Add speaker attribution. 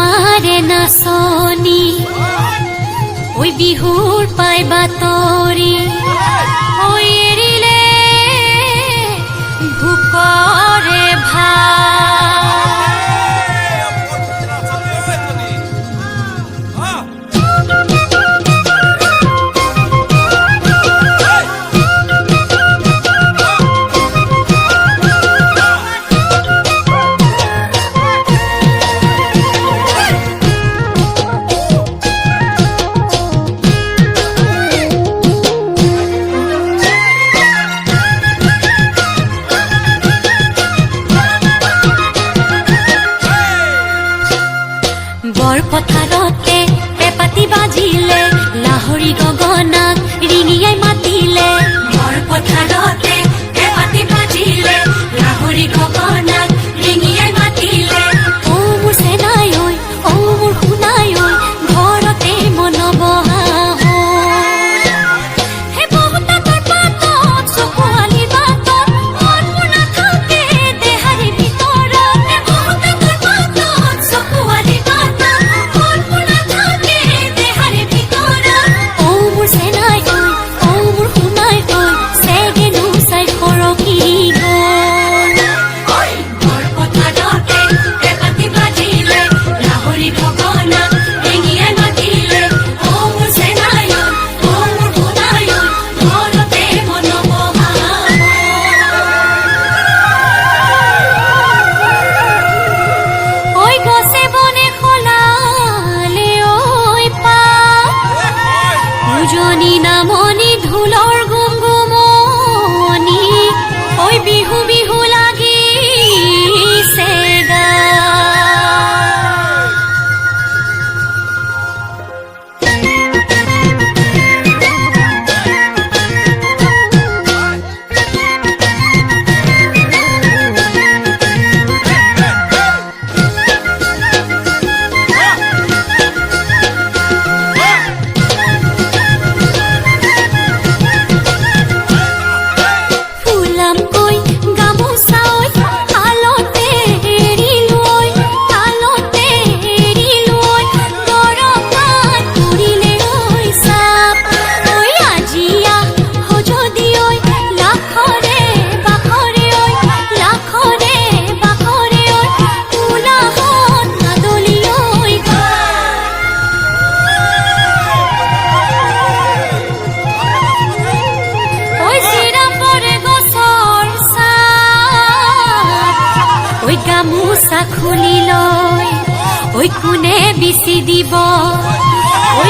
Speaker 1: আমাৰে নাচনি ঐ বিহুৰ পাই বাতৰি ঐ এৰিলে ভোকৰে পথাৰতে পেপাতি বাজিলে লাহৰি গগনাক ৰিঙিয়াই মাতিলে বৰ পথাৰতে পেপাতি বাজিলে লাহৰি গগনাক ৰিঙিয়াই মাতিলে ও মোৰ চেনাই ঐ ও মোৰ শুনাই ঐ ঘৰতে মন বহা হে বহুতাকৰ পাতত চকুৱালি বাটত মন মোৰ নাথাকে দেহাৰি ভিতৰত হে বহুতাকৰ পাতত চকুৱালি বাটত নামনি ঢোলৰ গুমগুমনি ঐ বিহু বিহু লাগিছে গা গামোচা খুলি লৈ ঐ কোনে বিচি দিব ঐ